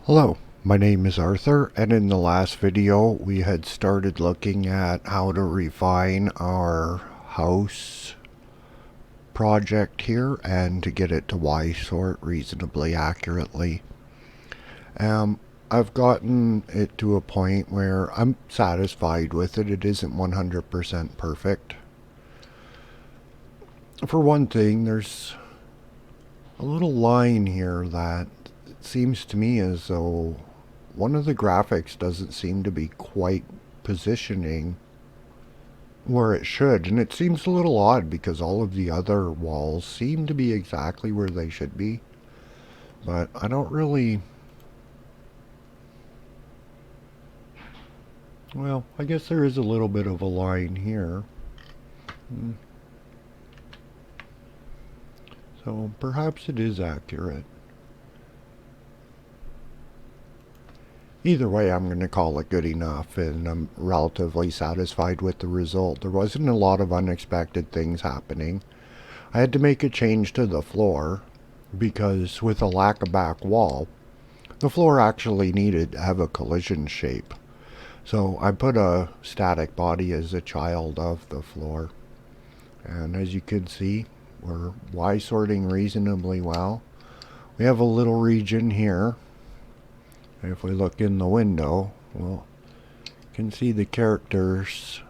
Hello, my name is Arthur, and in the last video we had started looking at how to refine our house project here and to get it to Y-sort reasonably accurately. I've gotten it to a point where I'm satisfied with it. It isn't 100% perfect. For one thing, there's a little line here that it seems to me as though one of the graphics doesn't seem to be quite positioning where it should, and it seems a little odd because all of the other walls seem to be exactly where they should be, but I don't really, well, I guess there is a little bit of a line here. So perhaps it is accurate. Either way, I'm going to call it good enough, and I'm relatively satisfied with the result. There wasn't a lot of unexpected things happening. I had to make a change to the floor because with a lack of back wall, the floor actually needed to have a collision shape. So I put a static body as a child of the floor. And as you can see, we're Y-sorting reasonably well. We have a little region here. If we look in the window, well, you can see the characters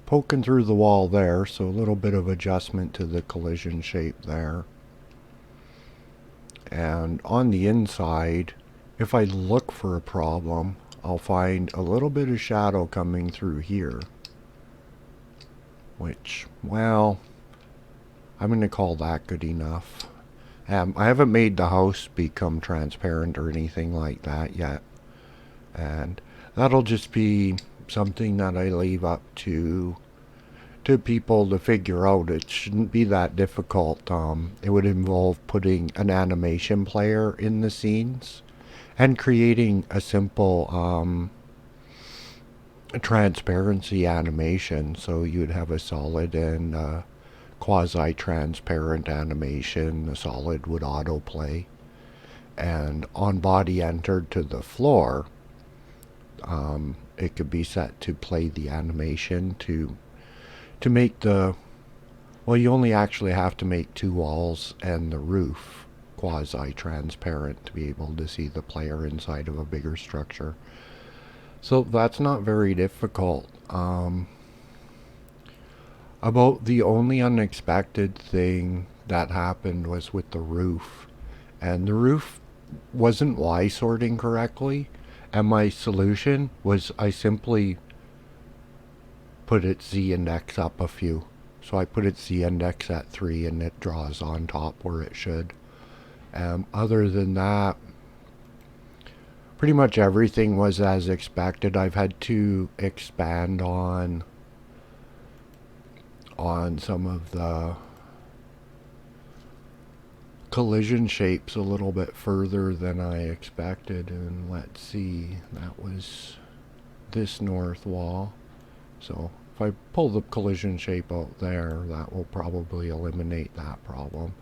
poking through the wall there, so a little bit of adjustment to the collision shape there. And on the inside, if I look for a problem, I'll find a little bit of shadow coming through here, which, well, I'm going to call that good enough. I haven't made the house become transparent or anything like that yet, and that'll just be something that I leave up to people to figure out. It shouldn't be that difficult. It would involve putting an animation player in the scenes and creating a simple transparency animation, so you'd have a solid and quasi-transparent animation. The solid would autoplay, and on body entered to the floor, it could be set to play the animation to make the, well, you only actually have to make two walls and the roof quasi-transparent to be able to see the player inside of a bigger structure. So that's not very difficult. About the only unexpected thing that happened was with the roof. And the roof wasn't Y-sorting correctly. And my solution was I simply put its Z-index up a few. So I put its Z-index at 3 and it draws on top where it should. Other than that, pretty much everything was as expected. I've had to expand on some of the collision shapes a little bit further than I expected. And let's see, that was this north wall. So if I pull the collision shape out there, that will probably eliminate that problem.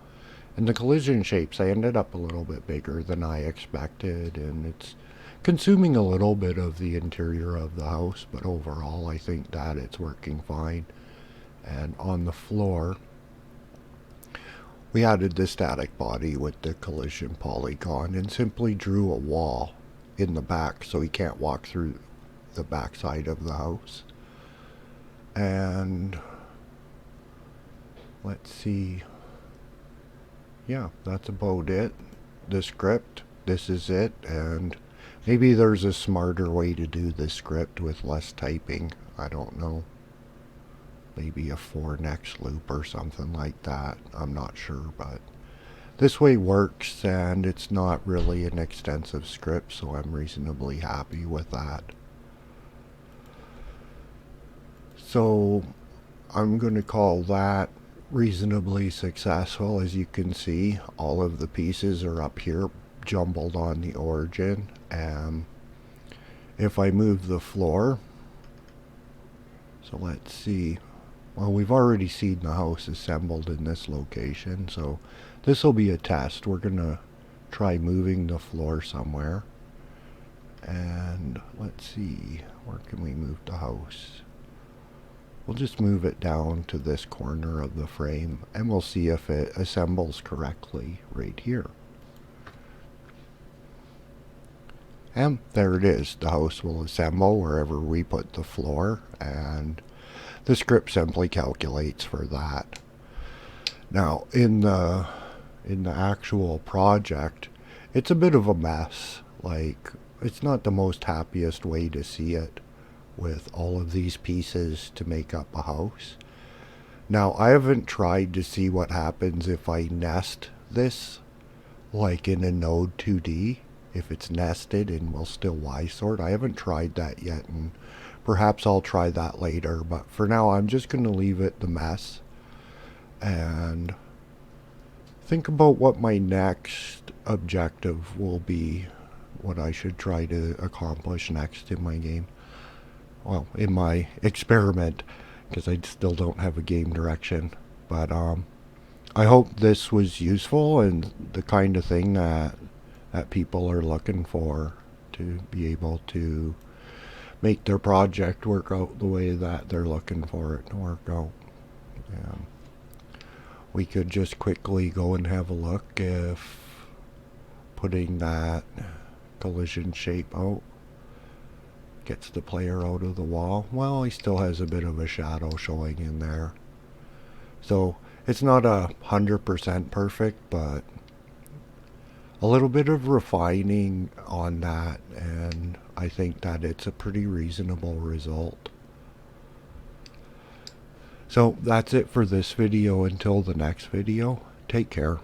And the collision shapes, they ended up a little bit bigger than I expected, and it's consuming a little bit of the interior of the house, but overall I think that it's working fine. And on the floor, we added the static body with the collision polygon and simply drew a wall in the back so he can't walk through the back side of the house. And let's see, yeah, that's about it. The script, this is it, and maybe there's a smarter way to do the script with less typing. I don't know. Maybe a for next loop or something like that. I'm not sure, but this way works, and it's not really an extensive script, so I'm reasonably happy with that. So I'm going to call that reasonably successful. As you can see, all of the pieces are up here jumbled on the origin. If I move the floor, so let's see, well, we've already seen the house assembled in this location, so this will be a test. We're going to try moving the floor somewhere. And let's see, where can we move the house? We'll just move it down to this corner of the frame, and we'll see if it assembles correctly right here. And there it is. The house will assemble wherever we put the floor, and the script simply calculates for that. Now, in the actual project, it's a bit of a mess. Like, it's not the most happiest way to see it, with all of these pieces to make up a house. Now, I haven't tried to see what happens if I nest this, like in a node 2D, if it's nested and will still Y-sort. I haven't tried that yet, and perhaps I'll try that later, but for now I'm just going to leave it the mess and think about what my next objective will be, what I should try to accomplish next in my game. Well, in my experiment, because I still don't have a game direction. But I hope this was useful and the kind of thing that people are looking for, to be able to make their project work out the way that they're looking for it to work out. We could just quickly go and have a look if putting that collision shape out gets the player out of the wall. Well, he still has a bit of a shadow showing in there. So it's not 100% perfect, but a little bit of refining on that, and I think that it's a pretty reasonable result. So that's it for this video. Until the next video, take care.